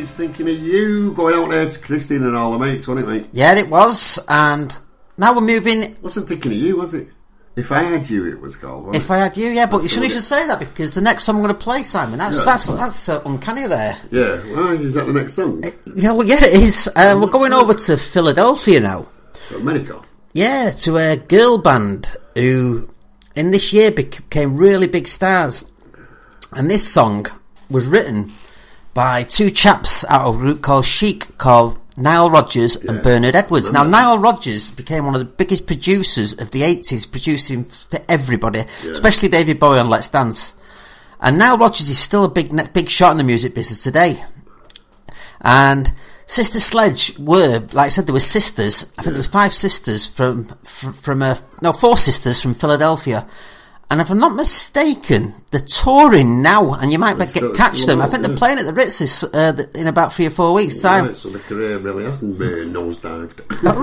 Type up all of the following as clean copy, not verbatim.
is Thinking of You, going out there to Christine and all the mates, wasn't it, mate? Yeah, it was. And now we're moving. Wasn't Thinking of You, was it? If I Had You, it was called, wasn't If I Had You, yeah, but you shouldn't say that, because the next song I'm going to play, Simon, that's uncanny there. Yeah, well, is that the next song? Yeah, it is. We're going over to Philadelphia now. To America? Yeah, to a girl band who, in this year, became really big stars. And this song was written by two chaps out of a group called Chic, called Nile Rodgers and Bernard Edwards. Now, Nile Rodgers became one of the biggest producers of the 80s, producing for everybody, especially David Bowie on Let's Dance. And Nile Rodgers is still a big shot in the music business today. And Sister Sledge were, like I said, there were sisters. I think there was 5 sisters four sisters from Philadelphia. And if I'm not mistaken, they're touring now, and you might catch them. I think they're playing at the Ritz in about 3 or 4 weeks' time. Right, so the career really hasn't been nosedived. Well,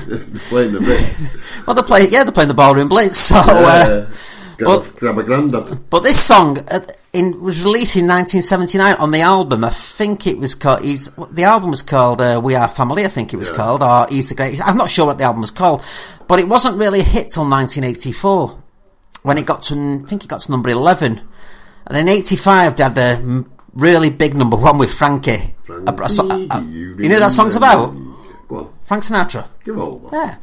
they're playing the Ritz. Well, they're playing the Ballroom Blitz. So, grab a grandad. But this song was released in 1979 on the album. I think it was called. The album was called "We Are Family." I think it was called, or "He's the Greatest." I'm not sure what the album was called, but it wasn't really a hit till 1984. When it got to, I think it got to number 11. And in 85, they had a really big number 1 with Frankie. You know what that song's about? Go on. Frank Sinatra. Give over. Yeah.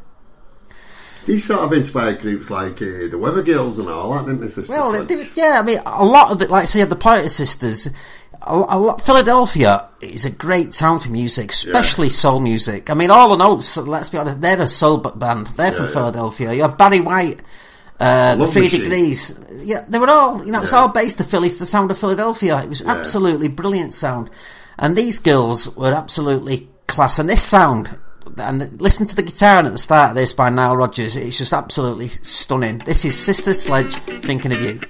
These sort of inspired groups like the Weather Girls and all that, didn't they, sisters? Well, I mean, a lot of it, like I say, the Pointer Sisters, Philadelphia is a great town for music, especially soul music. I mean, all the notes, let's be honest, they're a soul band. They're from Philadelphia. You have Barry White, the 3 Degrees. Yeah, they were all, it's all based to Philly, the sound of Philadelphia. It was absolutely brilliant sound. And these girls were absolutely class. And this sound, and listen to the guitar at the start of this by Nile Rodgers, it's just absolutely stunning. This is Sister Sledge, Thinking of You.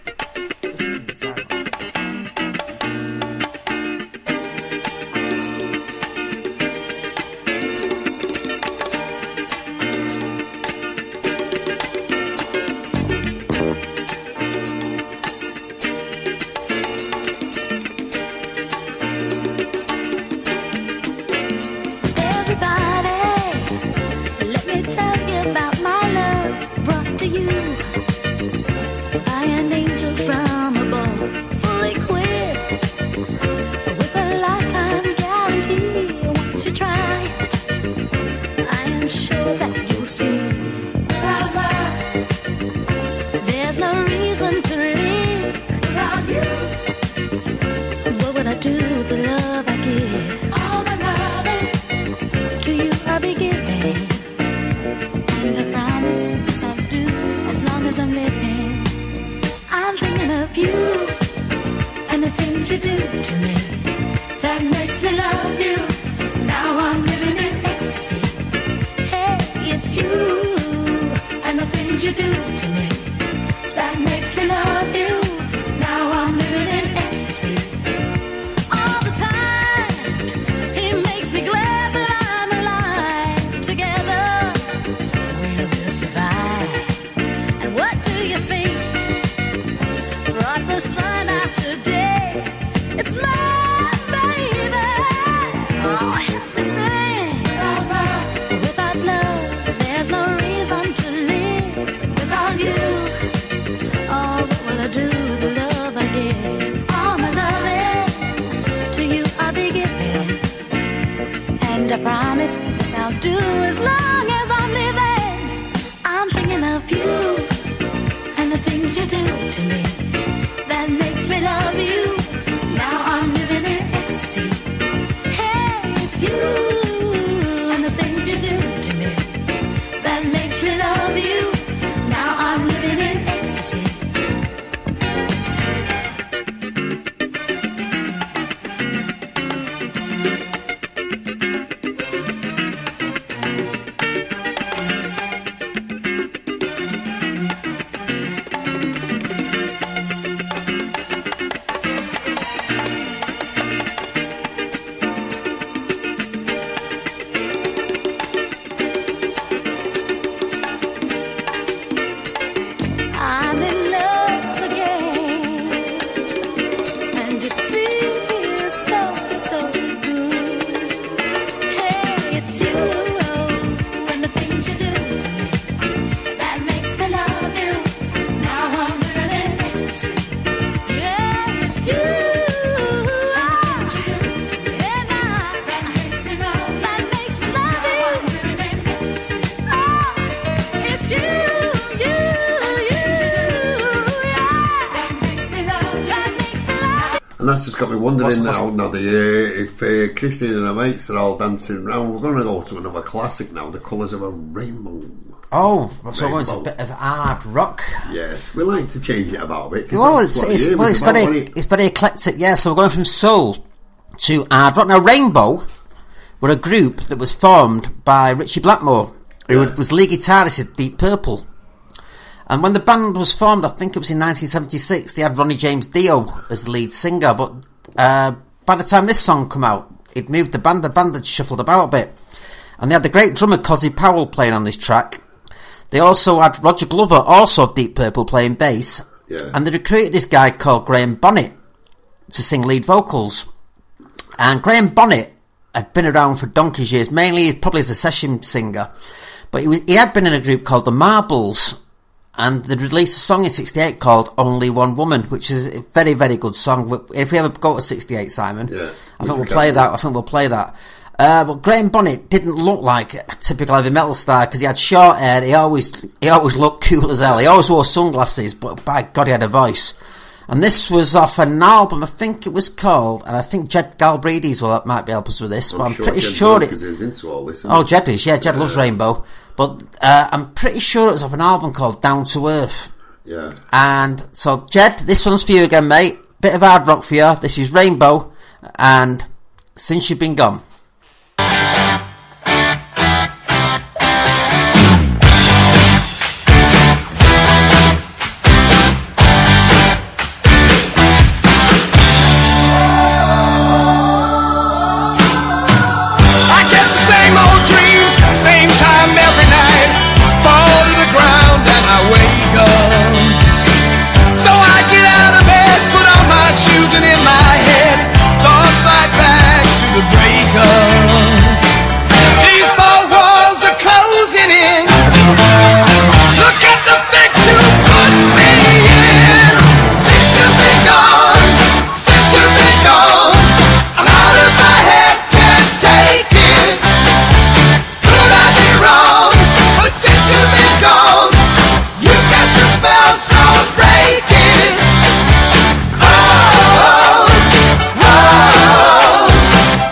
that's just got me wondering What's- now, Noddy, if Christine and her mates are all dancing around, we're going to go to another classic now, The Colours of a Rainbow. Oh, so we're going to a Rainbow. bit of hard rock. Yes, we like to change it about a bit. 'cause Well, that's what the year was it's about, very wasn't it? it's very eclectic. Yeah, so we're going from soul to hard rock. Now, Rainbow were a group that was formed by Richie Blackmore, who Yeah. was lead guitarist of Deep Purple. And when the band was formed, I think it was in 1976, they had Ronnie James Dio as the lead singer. But by the time this song come out, it moved the band had shuffled about a bit. And they had the great drummer Cosy Powell playing on this track. They also had Roger Glover, also of Deep Purple, playing bass. Yeah. And they recruited this guy called Graham Bonnet to sing lead vocals. And Graham Bonnet had been around for donkey's years, mainly probably as a session singer. But he had been in a group called the Marbles, and they'd released a song in 68 called Only One Woman, which is a very, very good song. If we ever go to 68, Simon, Yeah, I think we'll play that. I think we'll play that. But Graham Bonnet didn't look like a typical heavy metal star because he had short hair. He always looked cool as hell. He always wore sunglasses, but by God, he had a voice. And this was off an album, I think it was called, and I think Jed Galbraith's might be help us with this, but I'm pretty sure because he's into all this. Oh, Jed is, yeah, Jed loves Rainbow. But I'm pretty sure it was off an album called Down to Earth. Yeah. And so, Jed, this one's for you again, mate. Bit of hard rock for you. This is Rainbow, and Since You've Been Gone. Same time every night, fall to the ground and I wake up. So I get out of bed, put on my shoes, and in my head thoughts like back to the breakup. These four walls are closing in. Look at the fix you put me in. Since you've been gone, since you've been gone, I'm out of my head, can't take it. Wrong, but since you've been gone, you got the spell so breaking. Oh, oh,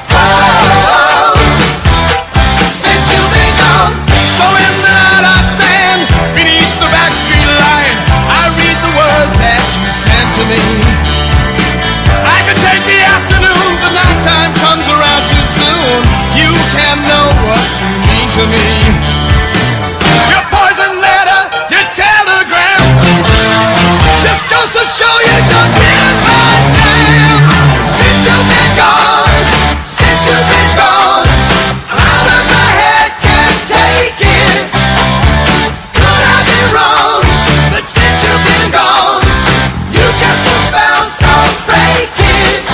oh, since you've been gone. So in the night I stand beneath the backstreet line. I read the words that you sent to me. I can take the afternoon, the nighttime comes around too soon. You can't know what you mean to me. Your poison letter, your telegram, just goes to show you don't give a damn. Since you've been gone, since you've been gone, I'm out of my head, can't take it. Could I be wrong? But since you've been gone, you cast the spell so breaking.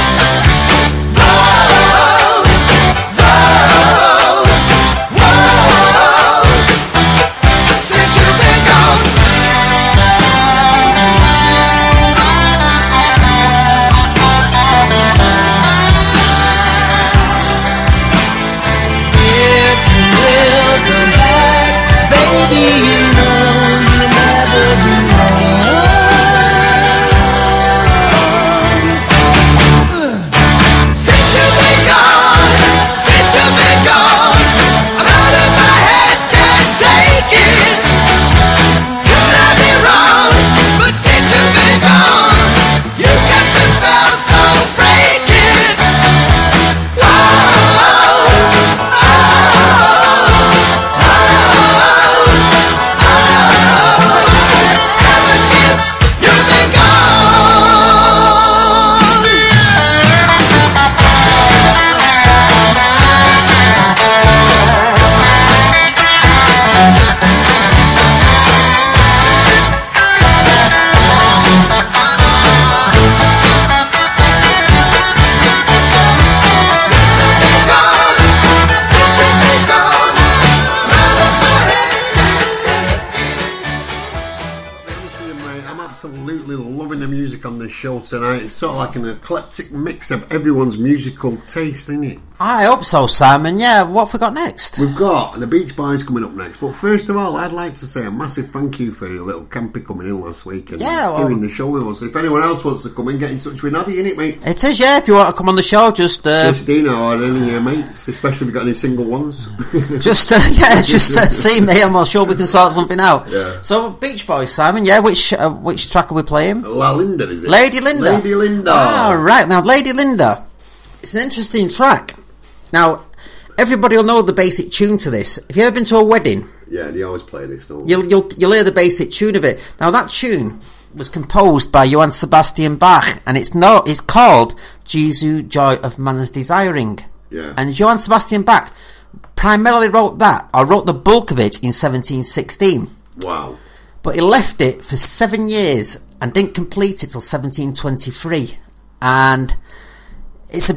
Absolutely loving the music on this show tonight. It's sort of like an eclectic mix of everyone's musical taste, isn't it? I hope so, Simon. Yeah, what have we got next? We've got the Beach Boys coming up next. But first of all, I'd like to say a massive thank you for your little campy coming in last week and doing the show with us. If anyone else wants to come in, get in touch with Noddy, innit, mate? It is, yeah. If you want to come on the show, just... Christina or any of your mates, especially if you've got any single ones. just see me and I'm sure we can sort something out. Yeah. So, Beach Boys, Simon, yeah, which track are we playing? La Linda, is it? Lady Linda. Lady Linda. Ah, right. Now, Lady Linda, it's an interesting track. Now, everybody will know the basic tune to this. Have you ever been to a wedding? Yeah, they always play this, don't they? You'll hear the basic tune of it. Now, that tune was composed by Johann Sebastian Bach, and it's called Jesu, Joy of Man's Desiring. Yeah. And Johann Sebastian Bach primarily wrote the bulk of it in 1716. Wow. But he left it for 7 years and didn't complete it till 1723. And it's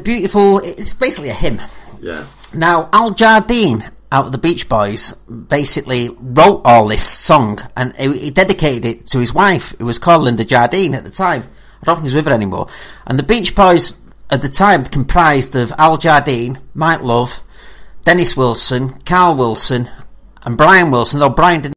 basically a hymn. Yeah. Now, Al Jardine, out of the Beach Boys, basically wrote all this song, and he dedicated it to his wife, who was called Linda Jardine at the time. I don't think he's with her anymore. And the Beach Boys at the time comprised of Al Jardine, Mike Love, Dennis Wilson, Carl Wilson, and Brian Wilson, though Brian didn't